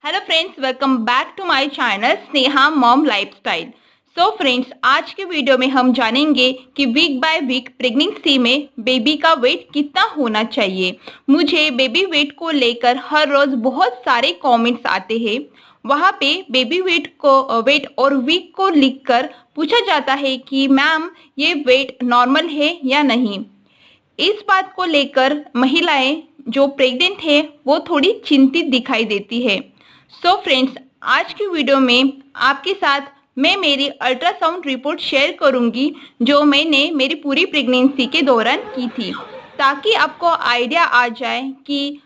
Hello friends, welcome back to my channel Sneha mom lifestyle. So friends, आज के video में हम जानेंगे कि वीक बाय वीक प्रेगनेंसी में बेबी का वेट कितना होना चाहिए। मुझे बेबी वेट को लेकर हर रोज बहुत सारे कमेंट्स आते हैं। वहाँ पे बेबी वेट और वीक को लिखकर पूछा जाता है कि मैम ये वेट नॉर्मल है या नहीं। इस बात को लेकर महिलाएं जो प्रेग्नेंट है वो थोड़ी चिंतित दिखाई देती है। सो फ्रेंड्स, आज की वीडियो में आपके साथ मैं मेरी अल्ट्रासाउंड रिपोर्ट शेयर करूंगी जो मैंने मेरी पूरी प्रेगनेंसी के दौरान की थी, ताकि आपको आइडिया आ जाए कि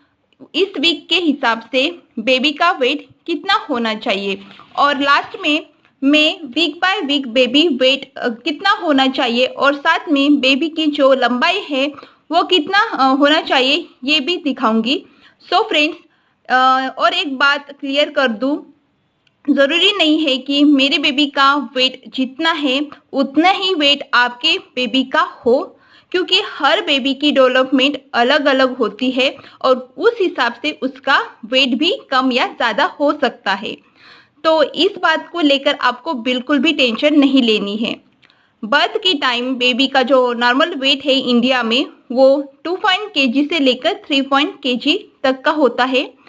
इस वीक के हिसाब से बेबी का वेट कितना होना चाहिए। और लास्ट में मैं week by week baby weight कितना होना चाहिए और साथ में बेबी की जो लंबाई है वो कितना होना चाहिए ये भी दिखाऊंगी। सो फ्रेंड्स, और एक बात क्लियर कर दूं, ज़रूरी नहीं है कि मेरे बेबी का वेट जितना है उतना ही वेट आपके बेबी का हो, क्योंकि हर बेबी की डेवलपमेंट अलग अलग होती है और उस हिसाब से उसका वेट भी कम या ज़्यादा हो सकता है। तो इस बात को लेकर आपको बिल्कुल भी टेंशन नहीं लेनी है। बर्थ के टाइम बेबी का जो नॉर्मल वेट है इंडिया में वो 2 kg से लेकर 3 kg तक का होता है।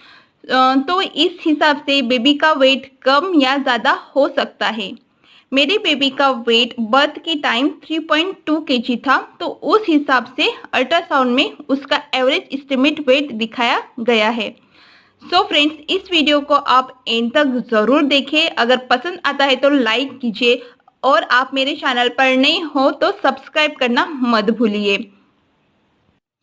तो इस हिसाब से बेबी का वेट कम या ज़्यादा हो सकता है। मेरे बेबी का वेट बर्थ के टाइम 3.2 kg था, तो उस हिसाब से अल्ट्रासाउंड में उसका एवरेज एस्टिमेट वेट दिखाया गया है। सो फ्रेंड्स, इस वीडियो को आप एंड तक ज़रूर देखें। अगर पसंद आता है तो लाइक कीजिए और आप मेरे चैनल पर नए हो तो सब्सक्राइब करना मत भूलिए।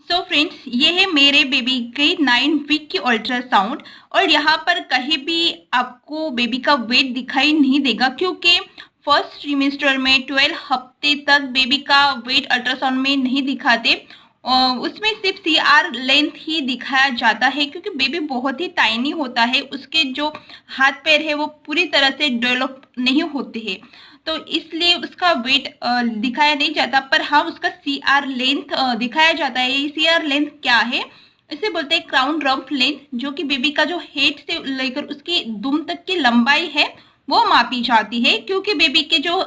सो फ्रेंड्स, ये है मेरे बेबी के 9 वीक की अल्ट्रासाउंड और यहाँ पर कहीं भी आपको बेबी का वेट दिखाई नहीं देगा, क्योंकि फर्स्ट ट्रिमेस्टर में 12 हफ्ते तक बेबी का वेट अल्ट्रासाउंड में नहीं दिखाते। उसमें सिर्फ CR लेंथ ही दिखाया जाता है, क्योंकि बेबी बहुत ही टाइनी होता है, उसके जो हाथ पैर है वो पूरी तरह से डेवलप नहीं होते हैं, तो इसलिए उसका वेट दिखाया नहीं जाता। पर हाँ, उसका CR लेंथ दिखाया जाता है। ये CR लेंथ क्या है? इसे बोलते हैं क्राउन रम्प लेंथ, जो कि बेबी का जो हेड से लेकर उसकी दुम तक की लंबाई है वो मापी जाती है, क्योंकि बेबी के जो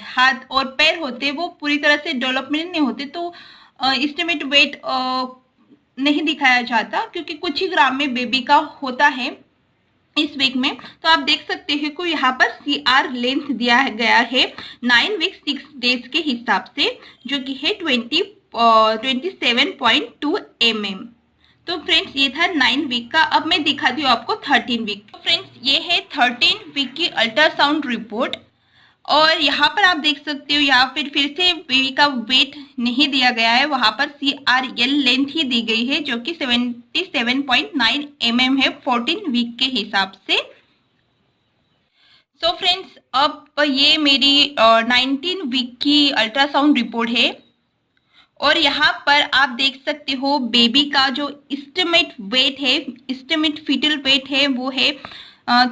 हाथ और पैर होते हैं वो पूरी तरह से डेवलपमेंट नहीं होते, तो एस्टिमेट वेट नहीं दिखाया जाता, क्योंकि कुछ ही ग्राम में बेबी का होता है इस वीक में। तो आप देख सकते हैं कि यहाँ पर CR लेंथ दिया गया है 9 वीक 6 डेज के हिसाब से, जो कि है 27.2 mm। तो फ्रेंड्स, ये था 9 वीक का। अब मैं दिखाती हूँ आपको 13 वीक। तो फ्रेंड्स, ये है 13 वीक की अल्ट्रासाउंड रिपोर्ट और यहाँ पर आप देख सकते हो, यहाँ फिर से बेबी का वेट नहीं दिया गया है, वहां पर CRL लेंथ ही दी गई है, जो कि 77.9 mm है 14 वीक के हिसाब से। सो फ्रेंड्स, अब ये मेरी 19 वीक की अल्ट्रासाउंड रिपोर्ट है और यहाँ पर आप देख सकते हो बेबी का जो एस्टिमेट वेट है, एस्टिमेट फीटल वेट है, वो है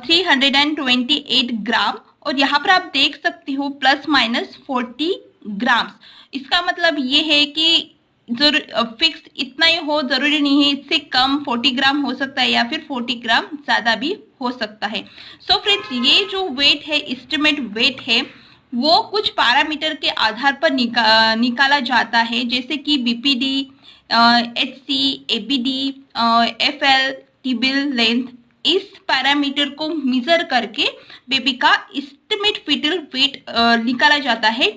328 ग्राम। और यहाँ पर आप देख सकते हो प्लस माइनस 40 ग्राम्स। इसका मतलब ये है कि फिक्स इतना ही हो, जरूरी नहीं है, इससे कम 40 ग्राम हो सकता है या फिर 40 ग्राम ज्यादा भी हो सकता है। सो फ्रेंड्स, ये जो वेट है, एस्टिमेट वेट है, वो कुछ पैरामीटर के आधार पर निकाला जाता है, जैसे कि BPD, HC, ABD, FL, tibial length. इस पैरामीटर को मेजर करके बेबी का एस्टिमेट फीटल वेट निकाला जाता है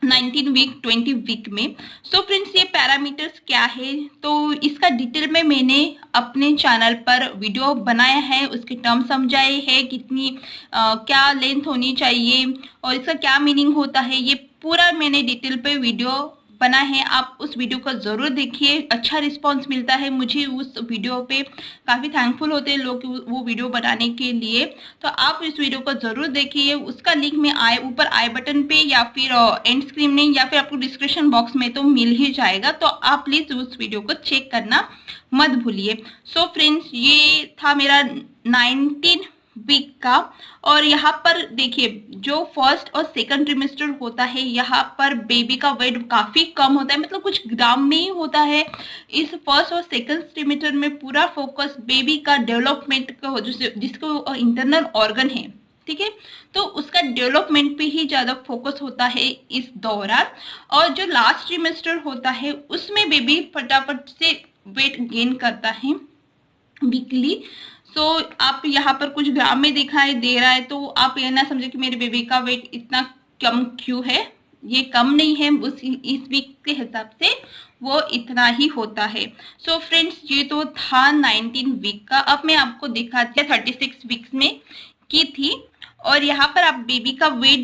19 वीक 20 वीक में। सो फ्रेंड्स, ये पैरामीटर्स क्या है, तो इसका डिटेल में मैंने अपने चैनल पर वीडियो बनाया है, उसके टर्म समझाए हैं, कितनी क्या लेंथ होनी चाहिए और इसका क्या मीनिंग होता है, ये पूरा मैंने डिटेल पे वीडियो बना है। आप उस वीडियो को ज़रूर देखिए, अच्छा रिस्पांस मिलता है मुझे उस वीडियो पे, काफ़ी थैंकफुल होते हैं लोग वो वीडियो बनाने के लिए। तो आप इस वीडियो को ज़रूर देखिए, उसका लिंक में ऊपर आई बटन पे या फिर एंड स्क्रीन में या फिर आपको डिस्क्रिप्शन बॉक्स में तो मिल ही जाएगा, तो आप प्लीज़ उस वीडियो को चेक करना मत भूलिए। सो फ्रेंड्स, ये था मेरा 19 वीक का। और यहाँ पर देखिए जो फर्स्ट और सेकंड ट्रिमेस्टर होता है, यहाँ पर बेबी का वेट काफी कम होता है, मतलब कुछ ग्राम में ही होता है। इस फर्स्ट और सेकंड ट्रिमेस्टर में पूरा फोकस बेबी का डेवलपमेंट का हो, जिसको इंटरनल ऑर्गन है, ठीक है, तो उसका डेवलपमेंट पे ही ज्यादा फोकस होता है इस दौरान। और जो लास्ट ट्रिमेस्टर होता है उसमें बेबी फटाफट से वेट गेन करता है वीकली। सो आप यहाँ पर कुछ ग्राम में दिखाई दे रहा है, तो आप ये ना समझे कि मेरे बेबी का वेट इतना कम क्यों है, ये कम नहीं है, उस इस वीक के हिसाब से वो इतना ही होता है। सो फ्रेंड्स, ये तो था 19 वीक का। अब मैं आपको दिखाती हूँ 36 वीक्स में की थी। और यहाँ पर आप बेबी का वेट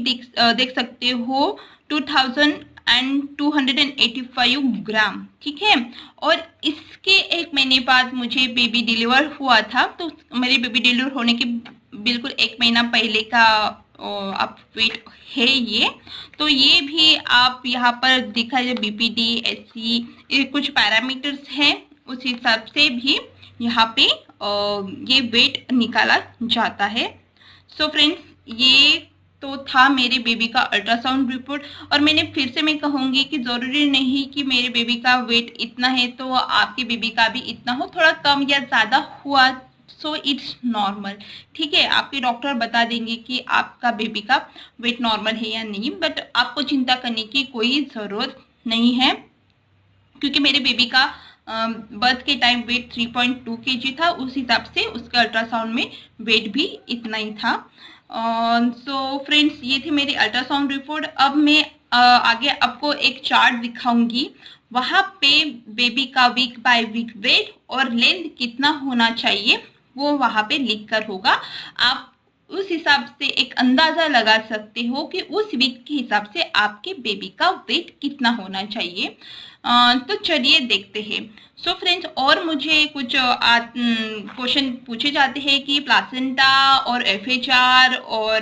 देख सकते हो 2285 ग्राम, ठीक है। और इसके एक महीने बाद मुझे बेबी डिलीवर हुआ था, तो मेरे बेबी डिलीवर होने के बिल्कुल एक महीना पहले का आप वेट है ये। तो ये भी आप यहाँ पर दिखा है BPD SC कुछ पैरामीटर्स हैं, उस हिसाब से भी यहाँ पे ये वेट निकाला जाता है। सो फ्रेंड्स, ये तो था मेरे बेबी का अल्ट्रासाउंड रिपोर्ट। और फिर से मैं कहूंगी कि जरूरी नहीं कि मेरे बेबी का वेट इतना है तो आपके बेबी का भी इतना हो, थोड़ा कम या ज्यादा हुआ सो इट्स नॉर्मल, ठीक है। आपके डॉक्टर बता देंगे कि आपका बेबी का वेट नॉर्मल है या नहीं, बट आपको चिंता करने की कोई जरूरत नहीं है, क्योंकि मेरे बेबी का बर्थ के टाइम वेट 3.2 kg था, उस हिसाब से उसका अल्ट्रासाउंड में वेट भी इतना ही था। सो फ्रेंड्स, ये थी मेरी अल्ट्रासाउंड रिपोर्ट। अब मैं आगे आपको एक चार्ट दिखाऊंगी, वहां पे बेबी का वीक बाय वीक वेट और लेंथ कितना होना चाहिए वो वहां पे लिख कर होगा। आप उस हिसाब से एक अंदाजा लगा सकते हो कि उस वीक के हिसाब से आपके बेबी का वेट कितना होना चाहिए। तो चलिए देखते हैं। सो फ्रेंड्स, और मुझे कुछ क्वेश्चन पूछे जाते हैं कि प्लासेंटा और FHR और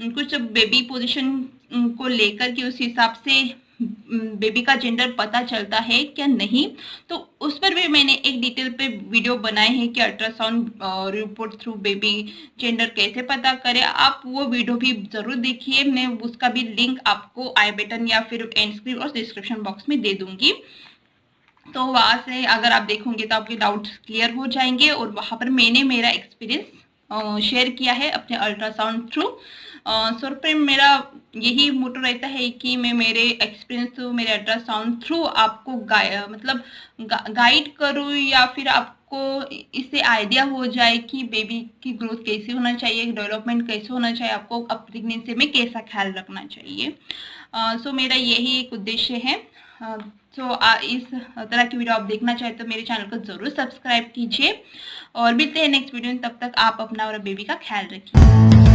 कुछ बेबी पोजीशन को लेकर के उस हिसाब से बेबी का जेंडर पता चलता है क्या नहीं। तो उस पर भी मैंने एक डिटेल पे वीडियो बनाए हैं कि ultrasound report through baby gender कैसे पता करें। आप वो वीडियो भी जरूर देखिए, मैं उसका भी लिंक आपको आई बटन या फिर एंड स्क्रीन और डिस्क्रिप्शन बॉक्स में दे दूंगी। तो वहां से अगर आप देखोगे तो आपके डाउट्स क्लियर हो जाएंगे। और वहां पर मैंने मेरा एक्सपीरियंस शेयर किया है अपने अल्ट्रासाउंड थ्रू। सो फिर मेरा यही मोटो रहता है कि मैं मेरे एक्सपीरियंस थ्रू, मेरे अल्ट्रासाउंड थ्रू आपको गाइड करूँ, या फिर आपको इससे आइडिया हो जाए कि बेबी की ग्रोथ कैसे होना चाहिए, डेवलपमेंट कैसे होना चाहिए, आपको अब प्रेगनेंसी में कैसा ख्याल रखना चाहिए। सो मेरा यही एक उद्देश्य है। सो इस तरह की वीडियो आप देखना चाहे तो मेरे चैनल को जरूर सब्सक्राइब कीजिए। और मिलते हैं नेक्स्ट वीडियो में, तब तक आप अपना और बेबी का ख्याल रखिए।